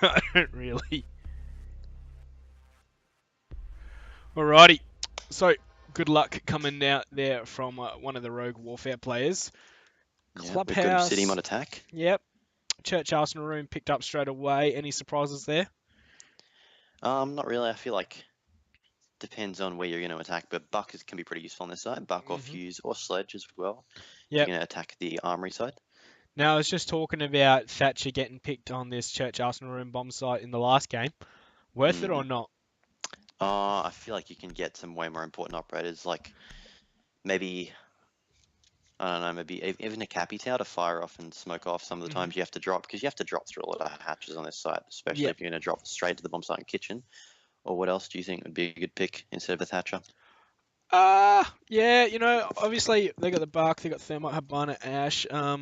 I don't really. Alrighty. So, good luck coming out there from one of the Rogue Warfare players. Yeah, we've got Obsidium Clubhouse. on attack. Yep. Church Arsenal room picked up straight away. Any surprises there? Not really. I feel like depends on where you're going to attack, but Buck can be pretty useful on this side. Buck or Fuse or Sledge as well. If Yep. you're going to attack the armory side. Now, I was just talking about Thatcher getting picked on this Church Arsenal room bomb site in the last game. Worth it or not? I feel like you can get some way more important operators, like maybe, I don't know, maybe even a Cappy Tower to fire off and smoke off some of the times you have to drop, because you have to drop through a lot of hatches on this site, especially if you're going to drop straight to the bomb site and kitchen. Or what else do you think would be a good pick instead of a Thatcher? Yeah, you know, obviously they got the Bark, they got Thermite, Habana, Ash. I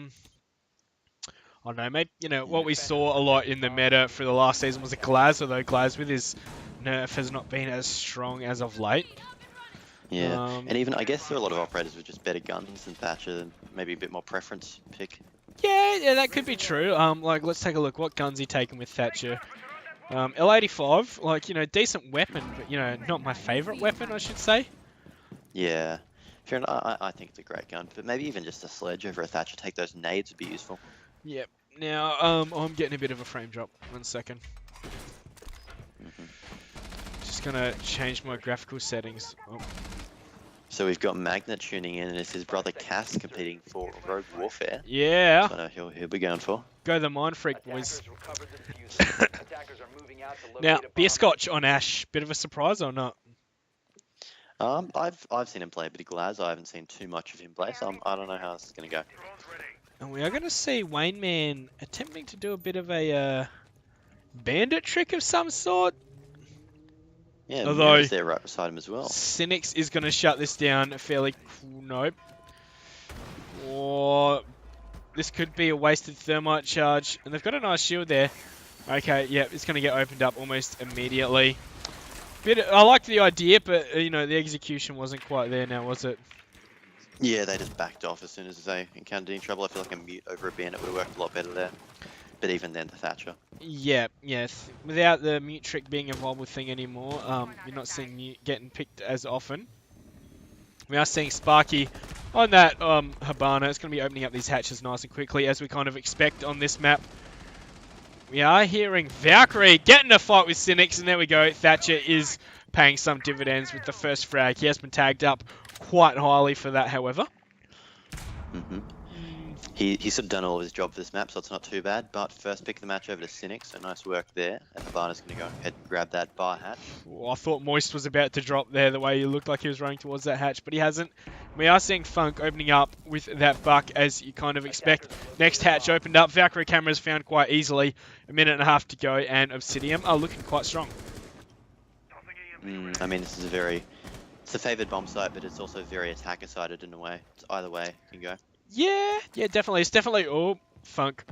don't know, maybe, you know, what we saw a lot in the meta for the last season was a Glaz, although Glaz with his nerf has not been as strong as of late. Yeah, and even, I guess there are a lot of operators with just better guns than Thatcher, and maybe a bit more preference pick. Yeah, that could be true. Like, let's take a look. What guns he taking with Thatcher? L85, like, you know, decent weapon, but, you know, not my favourite weapon, I should say. Yeah, I think it's a great gun, but maybe even just a Sledge over a Thatcher. Take those nades would be useful. Yep. Now, I'm getting a bit of a frame drop. 1 second. Just gonna change my graphical settings. Oh. So we've got Magnet tuning in, and it's his brother Cass competing for Rogue Warfare. Yeah. So I know he'll be going for. Go the Mind Freak, boys. Now, Beer Scotch on Ash. Bit of a surprise or not? I've seen him play a bit of Glaz. I haven't seen too much of him play, so I don't know how this is going to go. And we are going to see Wayne Man attempting to do a bit of a bandit trick of some sort. Yeah, although Mira's there right beside him as well. Cynics is going to shut this down fairly. Nope. Or this could be a wasted thermite charge, and they've got a nice shield there. Okay, yeah, it's going to get opened up almost immediately. I liked the idea, but you know the execution wasn't quite there now, was it? Yeah, they just backed off as soon as they encountered any trouble. I feel like a mute over a bandit would have worked a lot better there. But even then, the Thatcher. Yeah, yes. Without the mute trick being a viable thing anymore, you're not seeing mute getting picked as often. We are seeing Sparky on that Habana. It's going to be opening up these hatches nice and quickly, as we kind of expect on this map. We are hearing Valkyrie getting a fight with Cynics, and there we go. Thatcher is paying some dividends with the first frag. He has been tagged up quite highly for that, however. He's sort of done all of his job for this map, so it's not too bad. But first pick of the match over to Cynics, so nice work there. And Habana's going to go ahead and grab that bar hatch. Well, I thought Moist was about to drop there, the way he looked like he was running towards that hatch, but he hasn't. We are seeing Funk opening up with that buck, as you kind of expect. Next hatch opened up. Valkyrie cameras found quite easily. A minute and a half to go, and Obsidium are looking quite strong. I mean, this is it's a favoured bomb site, but it's also very attacker-sided in a way. It's either way you can go. Yeah, definitely. It's definitely Funk.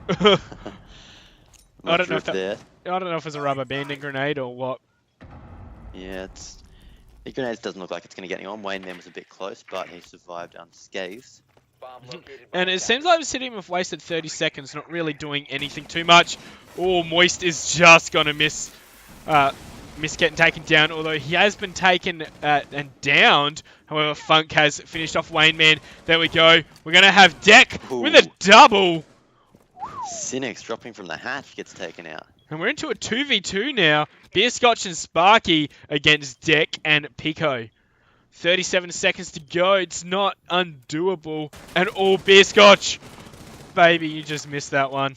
I don't know if it's a rubber banding grenade or what. Yeah, the grenade doesn't look like it's going to get anyone. Wayne Man was a bit close, but he survived unscathed. And it seems like Obsidium have wasted 30 seconds, not really doing anything too much. Oh, Moist is just going to miss getting taken down, although he has been taken and downed. However, Funk has finished off Wayne Man. There we go. We're going to have Deck with a double. Cynics dropping from the hatch gets taken out. And we're into a 2v2 now. Beer Scotch and Sparky against Deck and Pico. 37 seconds to go. It's not undoable at all. Beer Scotch. Baby, you just missed that one.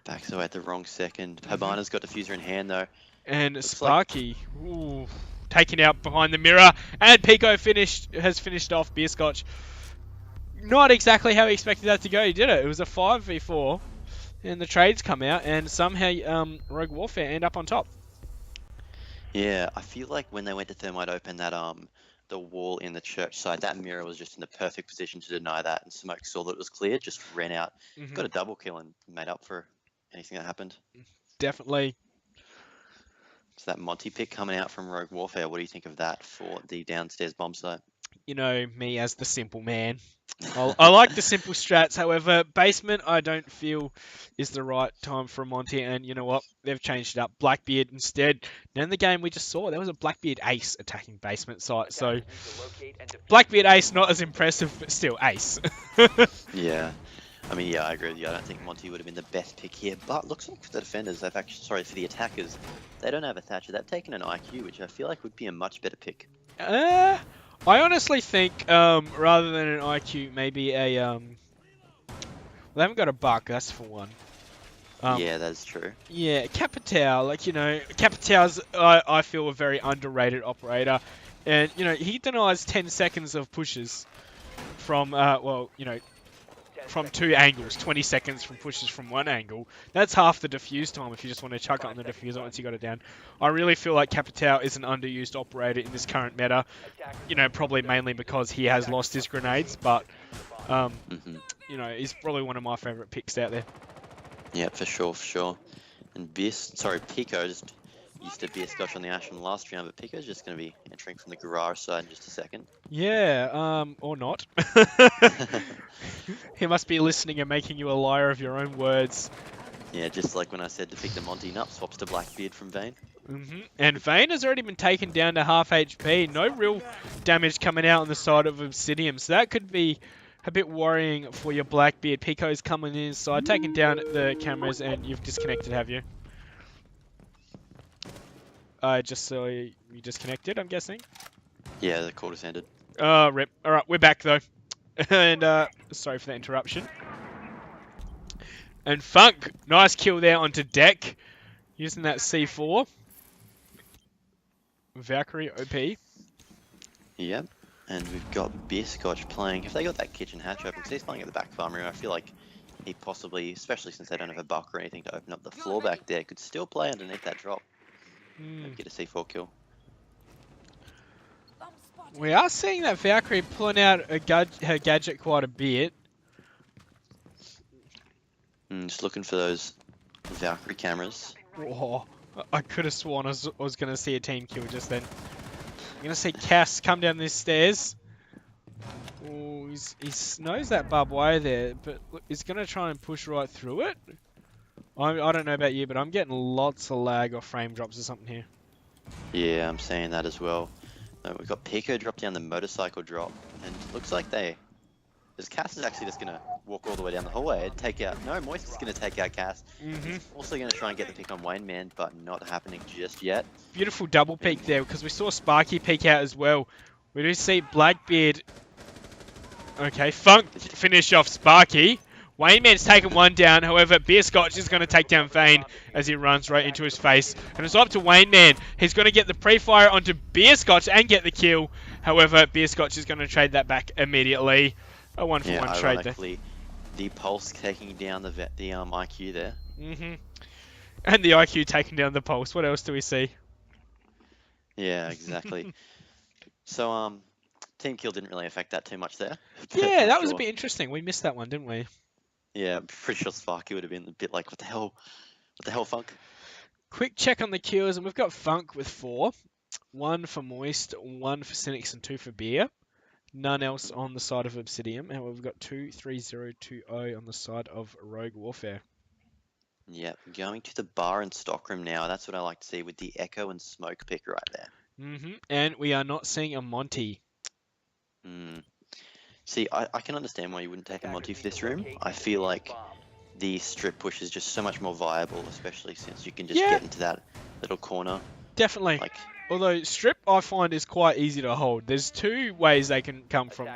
Backs away at the wrong second. Habana's got diffuser in hand, though. And Sparky, taken out behind the mirror. And Pico has finished off Beer Scotch. Not exactly how he expected that to go. He did it. It was a 5v4. And the trades come out, and somehow Rogue Warfare end up on top. Yeah, I feel like when they went to Thermite Open, that the wall in the church side, that mirror was just in the perfect position to deny that, and Smoke saw that it was clear, just ran out, got a double kill, and made up for anything that happened. Definitely. So that Monty pick coming out from Rogue Warfare, what do you think of that for the downstairs bomb site? You know me as the simple man. I like the simple strats, however, basement I don't feel is the right time for a Monty, and you know what? They've changed it up. Blackbeard instead. Now in the game we just saw, there was a Blackbeard ace attacking basement site, so Blackbeard ace not as impressive, but still ace. Yeah. I mean, yeah, I agree with you. I don't think Monty would have been the best pick here, but looks like for the defenders, they've actually, sorry, for the attackers, they don't have a Thatcher. They've taken an IQ, which I feel like would be a much better pick. I honestly think rather than an IQ, maybe a well, they haven't got a buck, that's for one. Yeah, that's true. Yeah, Capitao, like, you know, Capitao's, I feel, a very underrated operator. And, you know, he denies 10 seconds of pushes from, well, you know, from 2 angles, 20 seconds from pushes from 1 angle. That's half the defuse time if you just want to chuck it on the diffuser once you got it down. I really feel like Capitao is an underused operator in this current meta. You know, probably mainly because he has lost his grenades, but, you know, he's probably one of my favourite picks out there. Yeah, for sure, for sure. And Pico just used to be a Scotch on the Ash from the last round, but Pico's just going to be entering from the garage side in just a second. Yeah, or not. He must be listening and making you a liar of your own words. Yeah, just like when I said to pick the Monty Nup, swaps to Blackbeard from Vayne. And Vayne has already been taken down to half HP. No real damage coming out on the side of Obsidium, so that could be a bit worrying for your Blackbeard. Pico's coming inside, taking down the cameras, and you've disconnected, have you? Just so you disconnected, I'm guessing? Yeah, the call just ended. Rip. Alright, we're back though. And, sorry for the interruption. And Funk, nice kill there onto deck, using that C4. Valkyrie OP. Yep. And we've got Beer Scotch playing. If they got that kitchen hatch open, because he's playing at the back farm room, I feel like he possibly, especially since they don't have a buck or anything to open up the floor back there, could still play underneath that drop. And get a C4 kill. We are seeing that Valkyrie pulling out her gadget quite a bit. Just looking for those Valkyrie cameras. Oh, I could have sworn I was going to see a team kill just then. I'm going to see Cass come down these stairs. Oh, he knows that barbed wire there, but look, he's going to try and push right through it. I don't know about you, but I'm getting lots of lag or frame drops or something here. Yeah, I'm saying that as well. We've got Pico drop down the motorcycle drop, and looks like this Cass is actually just going to walk all the way down the hallway and take out... No, Moist is going to take out Cass. He's also going to try and get the pick on Wayne Man, but not happening just yet. Beautiful double peek there, because we saw Sparky peek out as well. We do see Blackbeard... Okay, Funk finish off Sparky. Wayne Man's taken one down, however, Beer Scotch is going to take down Vayne as he runs right into his face. And it's up to Wayne Man. He's going to get the pre-fire onto Beer Scotch and get the kill. However, Beer Scotch is going to trade that back immediately. A 1-for-1 trade there. The Pulse taking down the IQ there. And the IQ taking down the Pulse. What else do we see? Yeah, exactly. So, team kill didn't really affect that too much there. Yeah, that was a bit interesting. We missed that one, didn't we? Yeah, I'm pretty sure Sparky would have been a bit like, what the hell, Funk? Quick check on the kills, and we've got Funk with 4. 1 for Moist, 1 for Cynics, and 2 for Beer. None else on the side of Obsidium. However, we've got 2-3-0-2-0 on the side of Rogue Warfare. Yeah, going to the bar and stockroom now. That's what I like to see with the Echo and Smoke pick right there. And we are not seeing a Monty. See, I can understand why you wouldn't take a Monty for this room. I feel like the strip push is just so much more viable, especially since you can just get into that little corner. Definitely. Although strip, I find, is quite easy to hold. There's 2 ways they can come for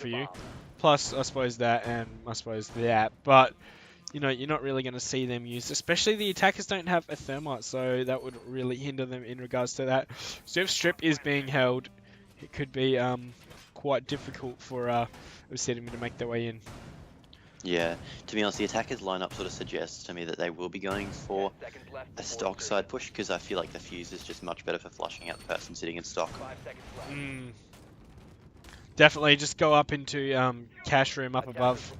you. Plus, I suppose that, and I suppose that. But, you know, you're not really going to see them used. Especially the attackers don't have a thermite, so that would really hinder them in regards to that. So if strip is being held, it could be quite difficult for Obsidian to make their way in. Yeah, to be honest, the attackers lineup sort of suggests to me that they will be going for a stock side push, because I feel like the fuse is just much better for flushing out the person sitting in stock. Definitely, just go up into cash room up above.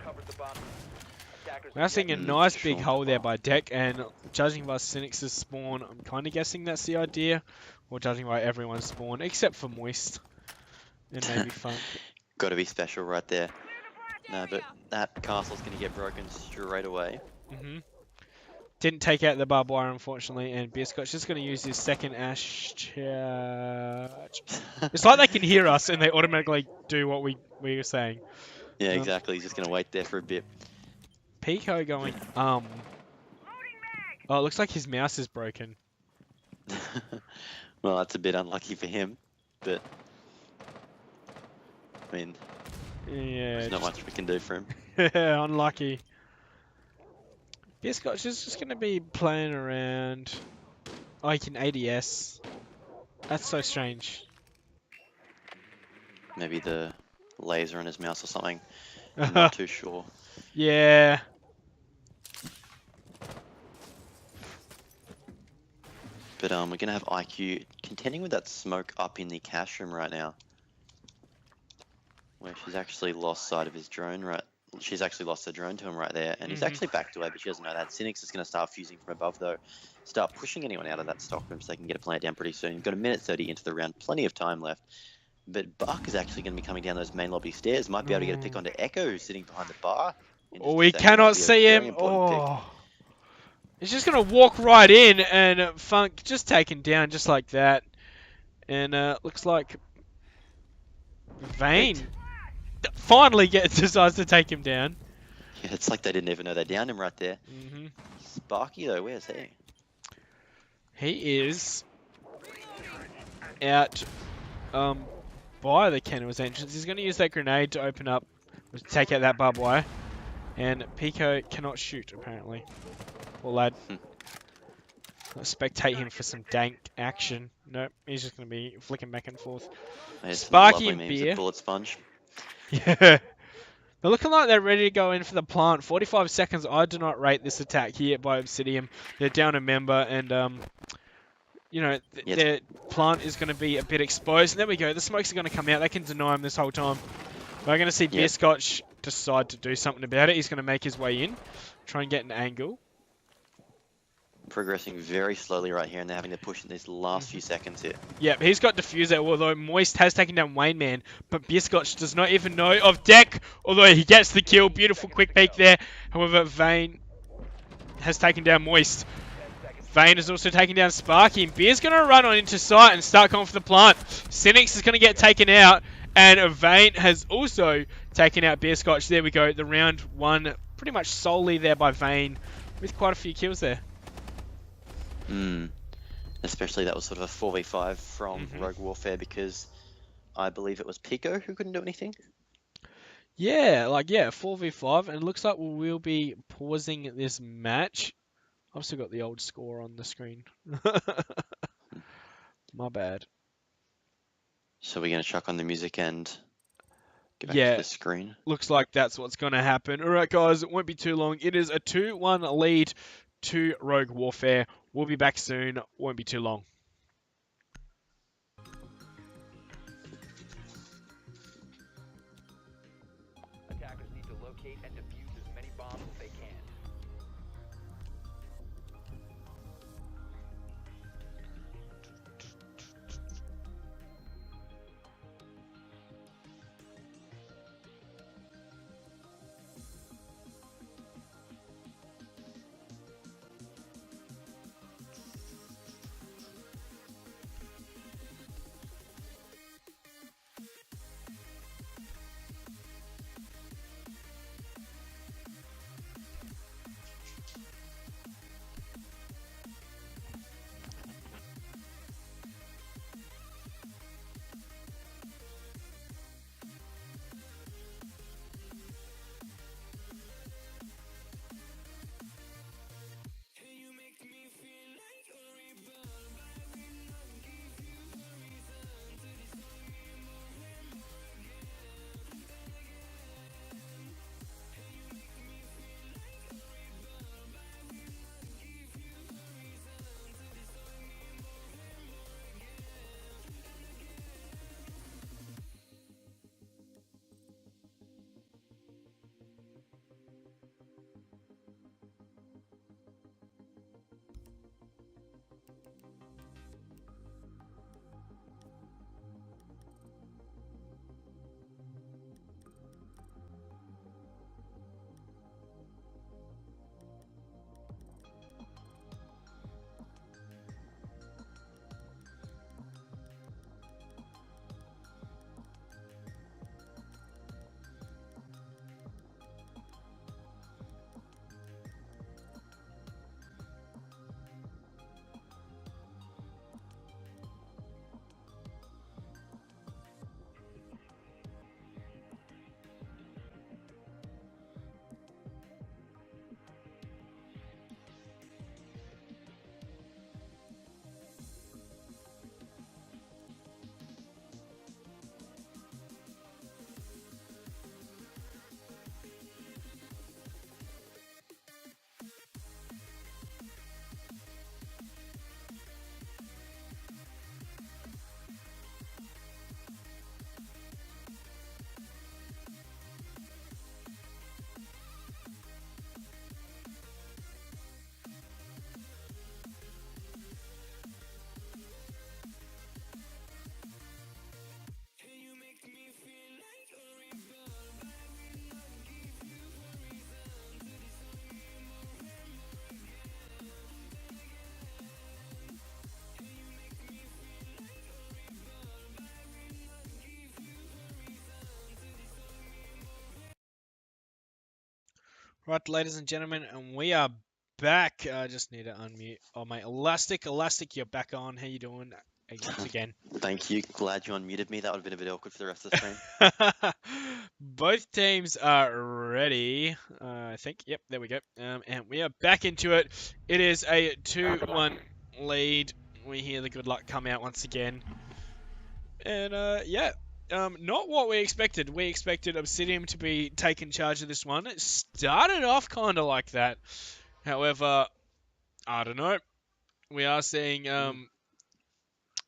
We're seeing a nice big hole there by deck, and judging by Cynics' spawn, I'm kind of guessing that's the idea, or judging by everyone's spawn, except for Moist. and maybe Funk. Got to be special right there. No, but that castle's going to get broken straight away. Didn't take out the barbed wire, unfortunately, and Beerscotch just going to use his second Ash charge. It's like they can hear us and they automatically do what we were saying. Yeah, exactly. He's just going to wait there for a bit. Pico going, Oh, it looks like his mouse is broken. Well, that's a bit unlucky for him, but I mean, Yeah, there's not much we can do for him. Unlucky. Beerscotch is just going to be playing around. Oh, he can ADS. That's so strange. Maybe the laser on his mouse or something. I'm not too sure. Yeah. But we're gonna have IQ contending with that smoke up in the cash room right now, where she's actually lost sight of his drone. Right, she's actually lost the drone to him right there, and he's actually backed away, but she doesn't know that. Cynics is gonna start fusing from above though, start pushing anyone out of that stock room so they can get a plant down pretty soon. You've got a minute 30 into the round, plenty of time left. But Buck is actually going to be coming down those main lobby stairs. Might be able to get a pick onto Echo, who's sitting behind the bar. Oh, we cannot see him. Oh. He's just going to walk right in, and Funk just taken down just like that. And looks like Vane finally decides to take him down. Yeah, it's like they didn't even know they downed him right there. Sparky, though, where's he? He is out by the Kennel's entrance. He's going to use that grenade to open up, take out that barbed wire. And Pico cannot shoot, apparently. Poor lad. Let's spectate him for some dank action. Nope, he's just going to be flicking back and forth. Sparky and Beer. Bullet sponge. Yeah. They're looking like they're ready to go in for the plant. 45 seconds. I do not rate this attack here by Obsidium. They're down a member, and you know, their plant is going to be a bit exposed. And there we go. The smokes are going to come out. They can deny him this whole time. We're going to see Beerscotch decide to do something about it. He's going to make his way in, try and get an angle. Progressing very slowly right here, and they're having to push in these last few seconds here. Yep, he's got Diffuser, although Moist has taken down Wayne Man, but Beerscotch does not even know of Deck, although he gets the kill. Beautiful quick peek there. However, Vane has taken down Moist. Vane is also taking down Sparky, and Beer's going to run on into sight and start going for the plant. Cynics is going to get taken out, and Vane has also taken out Beerscotch. There we go, the round won pretty much solely there by Vane, with quite a few kills there. Especially that was sort of a 4v5 from Rogue Warfare, because I believe it was Pico who couldn't do anything. Yeah, 4v5, and it looks like we will be pausing this match. I've still got the old score on the screen. My bad. So we're going to chuck on the music and get back to the screen. Looks like that's what's going to happen. All right, guys, it won't be too long. It is a 2-1 lead to Rogue Warfare. We'll be back soon. Won't be too long. Attackers need to locate and defuse as many bombs as they can. Right, ladies and gentlemen, and we are back. I just need to unmute. Oh, mate, Elastic, you're back on. How you doing? Once again. Thank you. Glad you unmuted me. That would have been a bit awkward for the rest of the stream. Both teams are ready. I think. Yep, there we go. And we are back into it. It is a 2-1 lead. We hear the good luck come out once again. And yeah. Not what we expected. We expected Obsidium to be taking charge of this one. It started off kind of like that. However, I don't know. We are seeing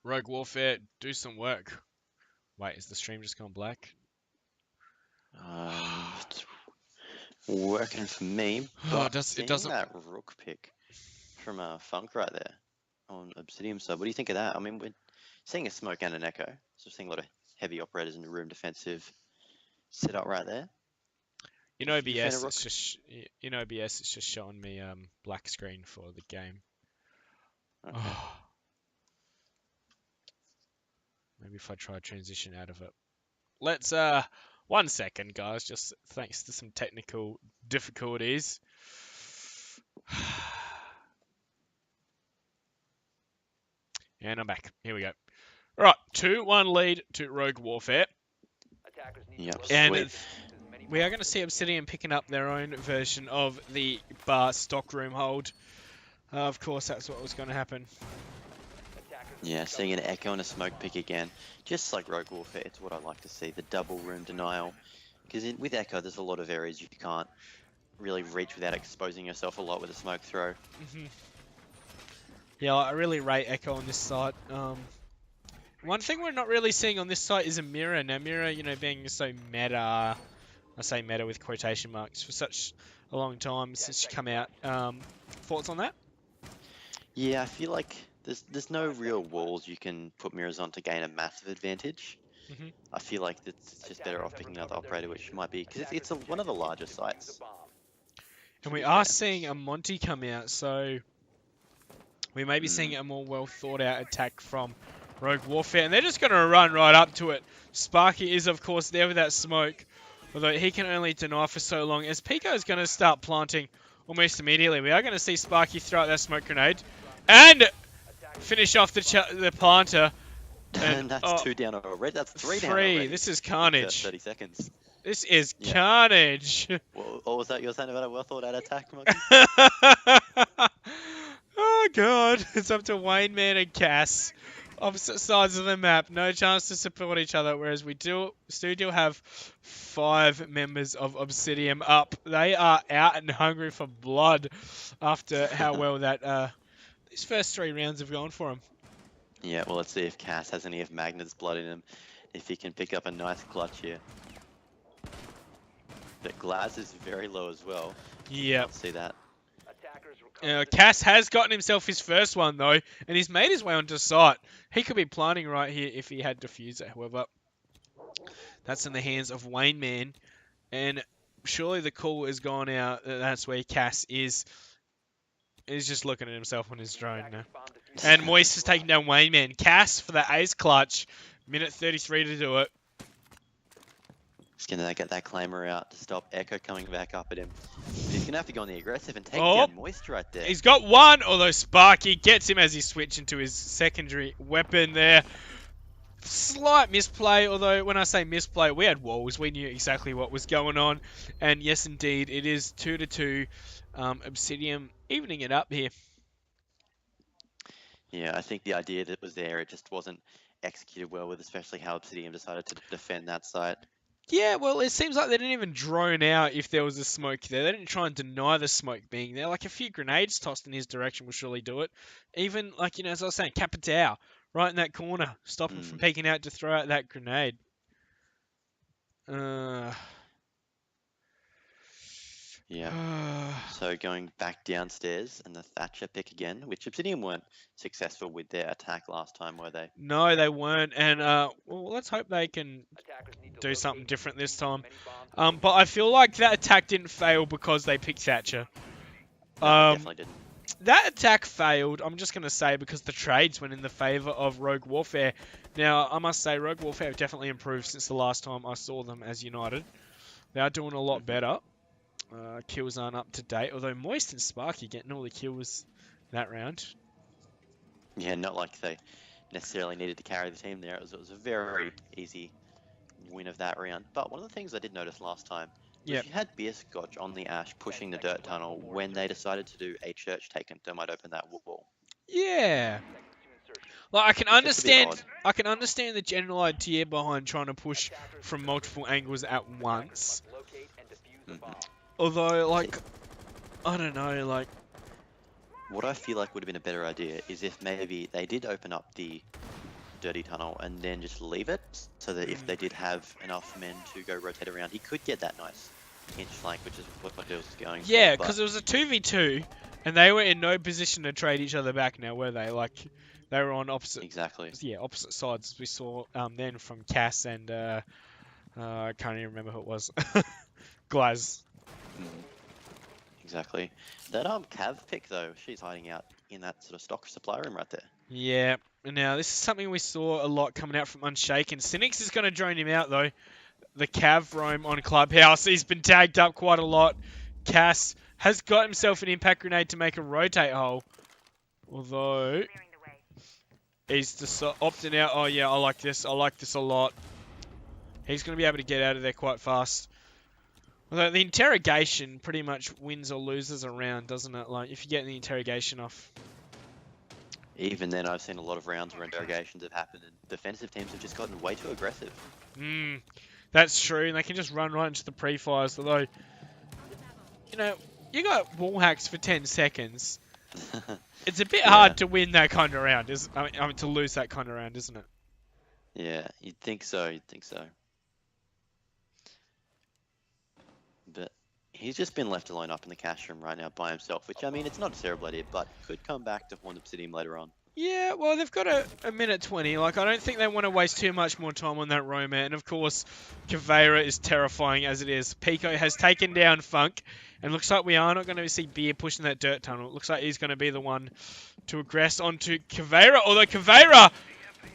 Rogue Warfare do some work. Wait, is the stream just gone black? It's working for me. Oh, But it doesn't. that rook pick from Funk right there on Obsidium side. What do you think of that? I mean, we're seeing a smoke and an echo. So we're seeing a lot of heavy operators in the room defensive setup right there. In You fan OBS, of it's just it's just showing me black screen for the game. Okay. Oh. Maybe if I try transition out of it. Let's 1 second, guys. Just thanks to some technical difficulties. And I'm back. Here we go. All right, 2-1 lead to Rogue Warfare. Yep, And sweet. we are going to see Obsidian picking up their own version of the bar stockroom hold. Of course, that's what was going to happen. Yeah, seeing an echo and a smoke pick again. Just like Rogue Warfare, it's what I like to see, the double room denial. Because with echo, there's a lot of areas you can't really reach without exposing yourself a lot with a smoke throw. Yeah, I really rate echo on this site. One thing we're not really seeing on this site is a mirror. Now, mirror, you know, being so meta, I say meta with quotation marks, for such a long time since she come out. Thoughts on that? Yeah, I feel like there's no real walls you can put mirrors on to gain a massive advantage. I feel like it's just better off picking another operator, which might be because it's one of the larger sites. And we are seeing a Monty come out, so we may be seeing a more well thought out attack from Rogue Warfare, and they're just going to run right up to it. Sparky is, of course, there with that smoke, although he can only deny for so long. As Pico is going to start planting almost immediately, we are going to see Sparky throw out that smoke grenade and finish off the planter. And that's 2 down already. That's 3 down 3. already. This is carnage. 30 seconds. This is carnage. What was that you were saying about a well thought out attack, Monkey? Oh god, it's up to Wayne Man and Cass. Opposite sides of the map, no chance to support each other, whereas we still have 5 members of Obsidium up. They are out and hungry for blood after how well that these first 3 rounds have gone for them. Yeah, well, let's see if Cass has any of Magnet's blood in him. If he can pick up a nice clutch here. But Glass is very low as well. Yep. Let's see that. Cass has gotten himself his first one, though, and he's made his way onto site. He could be planting right here if he had Diffuser, however. That's in the hands of Wayne Man, and surely the call has gone out that that's where Cass is. He's just looking at himself on his drone now. And Moist is taking down Wayne Man. Cass for the ace clutch. Minute 33 to do it. He's going to get that claimer out to stop Echo coming back up at him. But he's going to have to go on the aggressive and take down Moist right there. He's got one, although Sparky gets him as he switches into his secondary weapon there. Slight misplay, although when I say misplay, we had walls. We knew exactly what was going on. And yes, indeed, it is 2-2. Obsidium evening it up here. Yeah, I think the idea that was there, it just wasn't executed well with, especially how Obsidian decided to defend that site. Yeah, well, it seems like they didn't even drone out if there was a smoke there. They didn't try and deny the smoke being there. Like, a few grenades tossed in his direction will surely do it. Even, like, you know, as I was saying, Capitao, right in that corner, stop him from peeking out to throw out that grenade. Yeah. So going back downstairs and the Thatcher pick again, which Obsidian weren't successful with their attack last time, were they? No, they weren't. And, well, let's hope they can do something different this time. But I feel like that attack didn't fail because they picked Thatcher. No, it definitely didn't. That attack failed, I'm just going to say, because the trades went in the favour of Rogue Warfare. Now, I must say, Rogue Warfare have definitely improved since the last time I saw them as United. They are doing a lot better. kills aren't up to date, although Moist and Sparky getting all the kills that round. Yeah, not like they necessarily needed to carry the team there. It was a very easy win of that round. But one of the things I did notice last time was Yep. you had Beer Scotch on the Ash pushing the dirt tunnel when they decided to do a church taken. They might open that wall. Yeah. Like I can It's just a bit understand. I can understand the general idea behind trying to push from multiple angles at once. Although, like, I don't know, like. What I feel like would have been a better idea is if maybe they did open up the dirty tunnel and then just leave it, so that if they did have enough men to go rotate around, he could get that nice inch flank, which is what it was going Yeah, for. because it was a 2v2, and they were in no position to trade each other back now, were they? Like, they were on opposite. Exactly. Yeah, opposite sides. We saw then from Cass and I can't even remember who it was. Glaz. Exactly. That Cav pick though, she's hiding out in that sort of stock supply room right there. Yeah. Now this is something we saw a lot coming out from Unshaken. Cynics is going to drone him out though. The Cav roam on Clubhouse. He's been tagged up quite a lot. Cass has got himself an impact grenade to make a rotate hole. Although he's just opting out. Oh yeah, I like this. I like this a lot. He's going to be able to get out of there quite fast. Although the interrogation pretty much wins or loses a round, doesn't it? Like, if you get the interrogation off. Even then, I've seen a lot of rounds where interrogations have happened and defensive teams have just gotten way too aggressive. That's true, and they can just run right into the pre-fires. Although, you know, you got wall hacks for 10 seconds. It's a bit hard to win that kind of round, I mean, to lose that kind of round, isn't it? Yeah, you'd think so, you'd think so. But he's just been left alone up in the cash room right now by himself, which, I mean, it's not a terrible idea, but could come back to haunt Obsidium later on. Yeah, well, they've got a minute 20. Like, I don't think they want to waste too much more time on that Roma. And, of course, Caveira is terrifying as it is. Pico has taken down Funk. And looks like we are not going to see Beer pushing that dirt tunnel. It looks like he's going to be the one to aggress onto Caveira. Although Caveira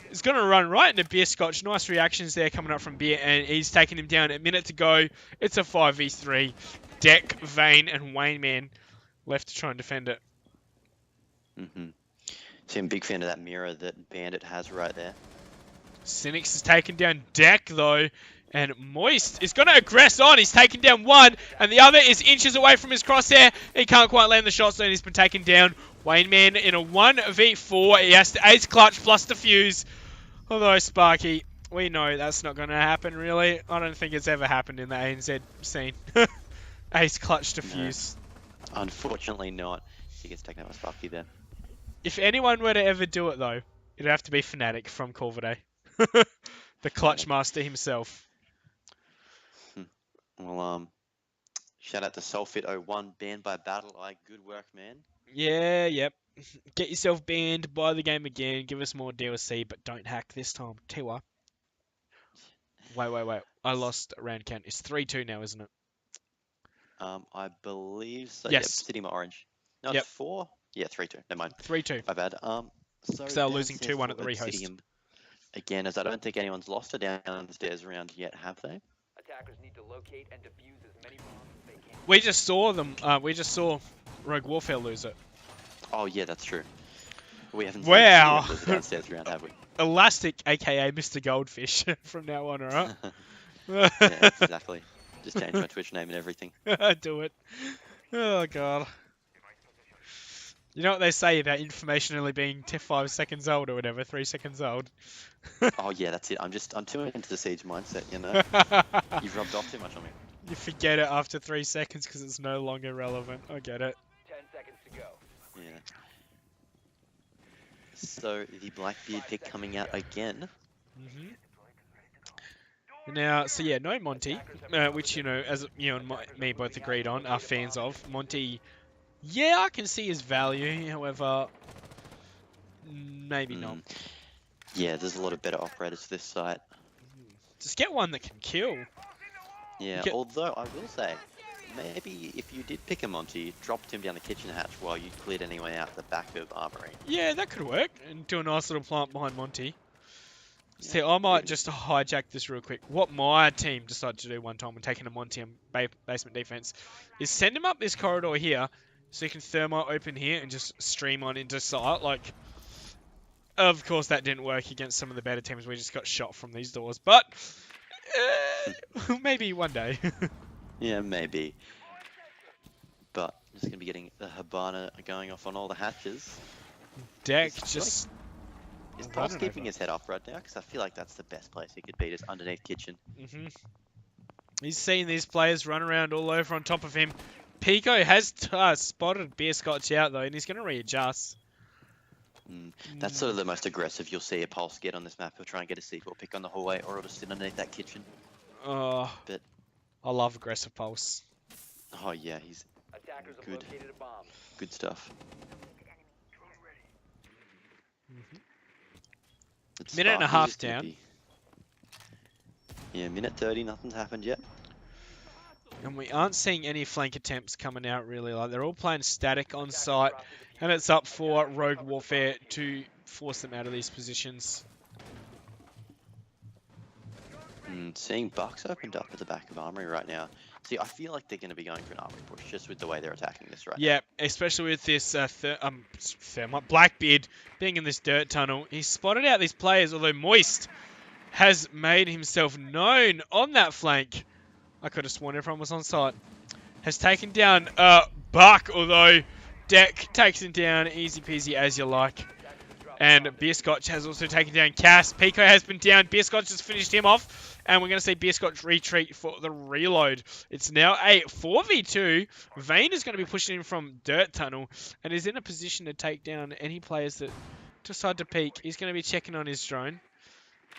is going to run right into Beer Scotch. Nice reactions there coming up from Beer. And he's taking him down. A minute to go. It's a 5v3. Deck, Vane, and Wayneman left to try and defend it. See, I'm a big fan of that mirror that Bandit has right there. Cynics has taken down Deck, though. And Moist is going to aggress on. He's taken down one. And the other is inches away from his crosshair. He can't quite land the shot, so he's been taken down. Wayneman in a 1v4. He has to ace clutch plus defuse. Although, Sparky, we know that's not going to happen, really. I don't think it's ever happened in the ANZ scene. Ace clutch defuse. No, unfortunately not. He gets taken out by Sparky there. If anyone were to ever do it, though, it'd have to be Fnatic from Corvidae. The clutch master himself. Well, shout out to Sulfit01, banned by Battle Eye. Good work, man. Yeah, yep. Get yourself banned, buy the game again, give us more DLC, but don't hack this time. Tell you what. Wait. I lost a round count. It's 3-2 now, isn't it? I believe so. Yes. Yep, Obsidium are orange. No, Yep. it's 4? Yeah, 3-2. Never mind. 3-2. My bad. So Because they were losing downstairs 2-1 at the for rehost. Obsidium, again, as I don't think anyone's lost a downstairs round yet, have they? Attackers need to locate and defuse as many bombs as they can. We just saw them. We just saw Rogue Warfare lose it. Oh, yeah, that's true. We haven't seen Wow. anyone lose a downstairs round, have we? Elastic, aka Mr. Goldfish, from now on, alright? Yeah, exactly. Just change my Twitch name and everything. Do it. Oh, God. You know what they say about information only being 5 seconds old or whatever, 3 seconds old? Oh, yeah, that's it. I'm too into the Siege mindset, you know? You've rubbed off too much on me. You forget it after 3 seconds because it's no longer relevant. I get it. 10 seconds to go. Yeah. So, the Blackbeard pick coming out again. Now, so yeah, no Monty, which, you know, as you and me both agreed on, are fans of. Monty, yeah, I can see his value, however, maybe not. Yeah, there's a lot of better operators for this site. Just get one that can kill. Yeah, although I will say, maybe if you did pick a Monty, dropped him down the kitchen hatch while you cleared anyone out the back of Armory. Yeah, that could work, and do a nice little plant behind Monty. See, I might just hijack this real quick. What my team decided to do one time when taking a Monty and basement defense is send him up this corridor here so he can thermite open here and just stream on into sight. Like, of course that didn't work against some of the better teams. We just got shot from these doors. But maybe one day. Yeah, maybe. But just going to be getting the Habana going off on all the hatches. Deck It's just... Is Pulse keeping his head up right now? Because I feel like that's the best place he could be, just underneath kitchen. He's seen these players run around all over on top of him. Pico has spotted Beer Scotch out though, and he's going to readjust. That's sort of the most aggressive you'll see a Pulse get on this map. He'll try and get a C4 pick on the hallway, or he'll just sit underneath that kitchen. Oh, but I love aggressive Pulse. Oh yeah, he's good. Good stuff. Minute and a half down. Yeah, minute 30, nothing's happened yet. And we aren't seeing any flank attempts coming out really. Like, they're all playing static on site, and it's up for Rogue Warfare to force them out of these positions. Seeing Bucks opened up at the back of Armory right now. See, I feel like they're going to be going for an Armory push just with the way they're attacking this right now. Yeah, especially with this Blackbeard being in this dirt tunnel. He's spotted out these players, although Moist has made himself known on that flank. I could have sworn everyone was on site. Has taken down Buck, although Deck takes him down easy peasy as you like. And Beer Scotch has also taken down Cass. Pico has been down. Beer Scotch has finished him off. And we're going to see Beer Scotch retreat for the reload. It's now a 4v2. Vane is going to be pushing in from Dirt Tunnel. And is in a position to take down any players that decide to peek. He's going to be checking on his drone.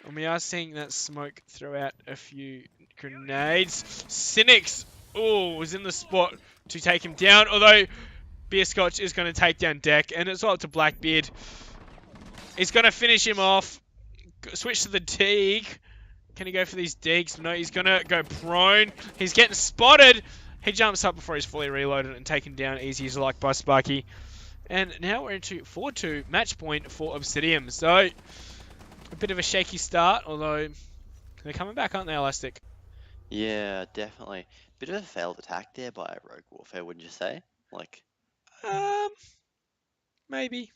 And we are seeing that smoke throw out a few grenades. Cynics, is in the spot to take him down. Although Beer Scotch is going to take down Deck. And it's all up to Blackbeard. He's going to finish him off. Switch to the Deeg. Can he go for these digs? No, he's going to go prone. He's getting spotted. He jumps up before he's fully reloaded and taken down easy as like by Sparky. And now we're into 4-2 match point for Obsidium. So, a bit of a shaky start, although they're coming back, aren't they, Elastic? Yeah, definitely. Bit of a failed attack there by Rogue Warfare, wouldn't you say? Like, maybe.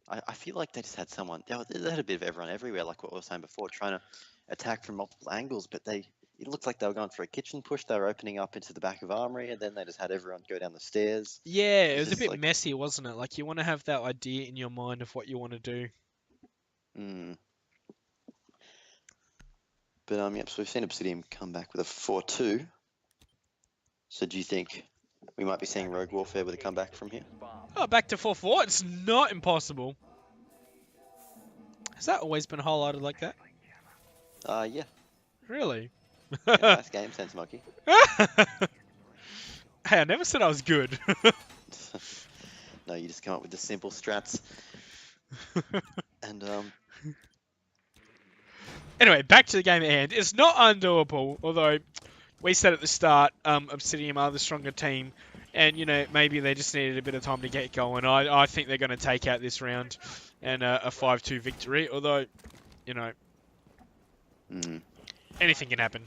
I feel like they just had someone, they had a bit of everyone everywhere, like what we were saying before, trying to attack from multiple angles, but it looked like they were going for a kitchen push. They were opening up into the back of Armory, and then they just had everyone go down the stairs. Yeah, it was a bit messy, wasn't it? Like, you want to have that idea in your mind of what you want to do. But, yep, so we've seen Obsidian come back with a 4-2. So do you think we might be seeing Rogue Warfare with a comeback from here? Oh, back to 4-4. It's not impossible. Has that always been highlighted like that? Yeah. Really? Yeah, nice game sense, Monkey. Hey, I never said I was good. No, you just come up with the simple strats. And, Anyway, back to the game at hand. It's not undoable, although we said at the start, Obsidian are the stronger team. And, you know, maybe they just needed a bit of time to get going. I think they're going to take out this round and a 5-2 victory. Although, you know, anything can happen.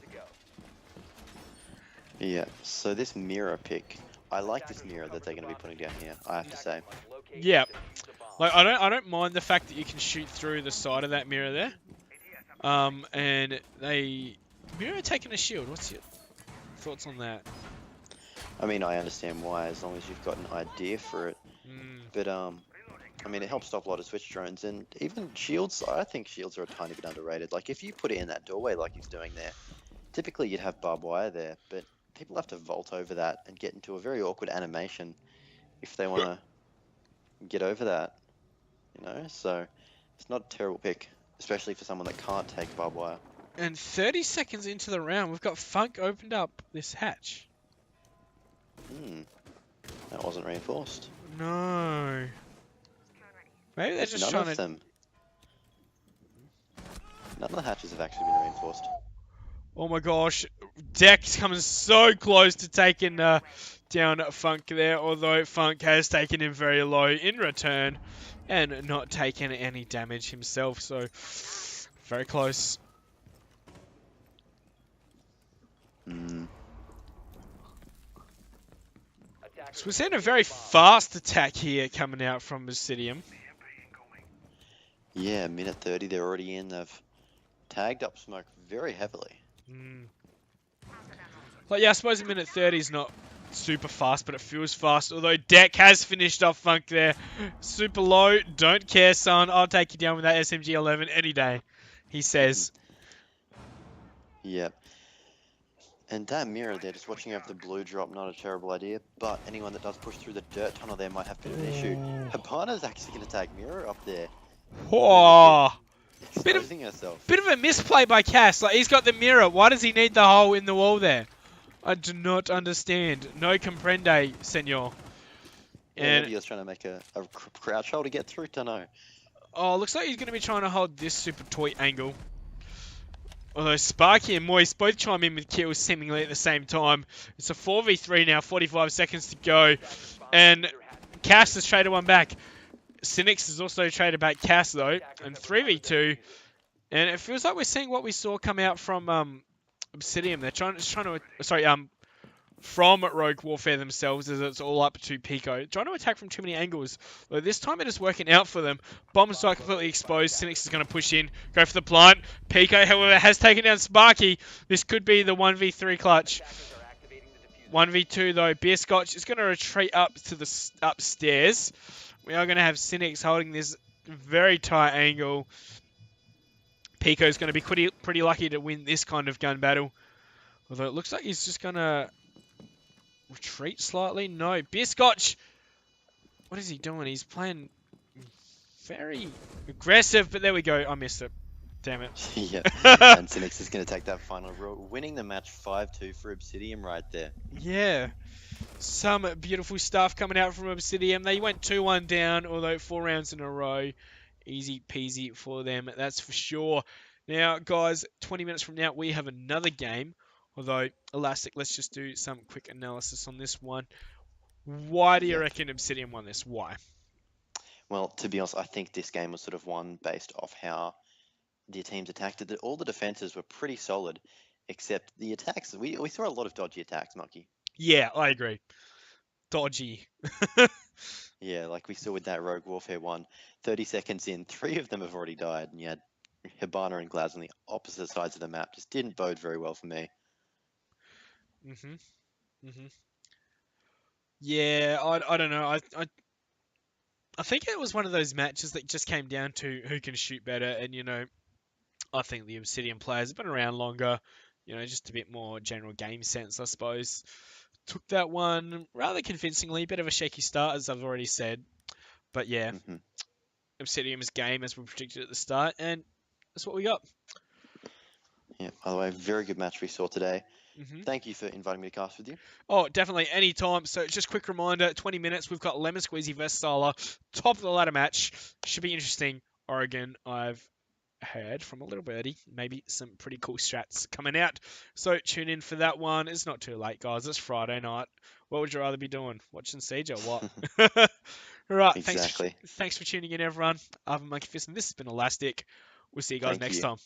Yeah, so this mirror pick, I like this mirror that they're going to be putting down here, I have to say. Yeah. Like, I don't mind the fact that you can shoot through the side of that mirror there. And mirror taking a shield. What's your thoughts on that? I mean, I understand why, as long as you've got an idea for it. But, I mean, it helps stop a lot of switch drones, and even shields, I think shields are a tiny bit underrated. Like, if you put it in that doorway like he's doing there, typically you'd have barbed wire there, but people have to vault over that and get into a very awkward animation if they want to get over that, you know? So, it's not a terrible pick, especially for someone that can't take barbed wire. And 30 seconds into the round, we've got Funk opened up this hatch. That wasn't reinforced. No. Maybe they're just trying to... None of the hatches have actually been reinforced. Oh my gosh. Deck's coming so close to taking down Funk there, although Funk has taken him very low in return and not taken any damage himself. So Very close. Mm. So we're seeing a very fast attack here coming out from Obsidium. Yeah, minute 30, they're already in. They've tagged up smoke very heavily. Like, yeah, I suppose a minute 30 is not super fast, but it feels fast. Although Deck has finished off Funk there. Super low. Don't care, son. I'll take you down with that SMG-11 any day, he says. Yep. And that mirror there, just watching over the blue drop, not a terrible idea. But anyone that does push through the dirt tunnel there might have a bit of an issue. Habana's actually going to tag mirror up there. Oh, Exposing herself. bit of a misplay by Cass. Like, he's got the mirror. Why does he need the hole in the wall there? I do not understand. No comprende, senor. Yeah, And maybe he was trying to make a crouch hole to get through, don't know. oh, looks like he's going to be trying to hold this super toy angle. Although Sparky and Moist both chime in with kills seemingly at the same time. It's a 4v3 now, 45 seconds to go. And Cass has traded one back. Cynics has also traded back Cass though. And 3v2. And it feels like we're seeing what we saw come out from Obsidium. They're trying to from Rogue Warfare themselves, as it's all up to Pico. Trying to attack from too many angles. But this time it is working out for them. Bombs are completely exposed. Cynics is going to push in, go for the plant. Pico, however, has taken down Sparky. This could be the 1v3 clutch. 1v2 though. Beer Scotch is going to retreat up to the upstairs. We are going to have Cynics holding this very tight angle. Pico is going to be pretty lucky to win this kind of gun battle. Although it looks like he's just going to retreat slightly. No, Beer Scotch. What is he doing? He's playing very aggressive, but there we go. I missed it. Damn it. Yeah, and Cynics is going to take that final row, winning the match 5-2 for Obsidium right there. Yeah. Some beautiful stuff coming out from Obsidium. They went 2-1 down, although 4 rounds in a row. Easy peasy for them, that's for sure. Now, guys, 20 minutes from now, we have another game. Although, Elastic, let's just do some quick analysis on this one. Why do you reckon Obsidian won this? Why? Well, to be honest, I think this game was sort of won based off how the teams attacked it. All the defenses were pretty solid, except the attacks. We saw a lot of dodgy attacks, Mucky. Yeah, I agree. Dodgy. Yeah, like we saw with that Rogue Warfare one. 30 seconds in, 3 of them have already died, and you had Hibana and Glaz on the opposite sides of the map. Just didn't bode very well for me. Yeah, I don't know. I think it was one of those matches that just came down to who can shoot better, and you know, I think the Obsidian players have been around longer. You know, just a bit more general game sense, I suppose. Took that one rather convincingly. Bit of a shaky start, as I've already said, but yeah, Obsidian's game as we predicted at the start, and that's what we got. Yeah, by the way, very good match we saw today. Thank you for inviting me to cast with you. Oh, definitely, anytime. So just quick reminder, 20 minutes, we've got Lemon Squeezy versus Sala. Top of the ladder match. Should be interesting. Oregon, I've heard from a little birdie, maybe some pretty cool strats coming out. So tune in for that one. It's not too late, guys. It's Friday night. What would you rather be doing? Watching Siege or what? All right, exactly. Thanks for tuning in, everyone. I've been Monkey Fist, and this has been Elastic. We'll see you guys next time.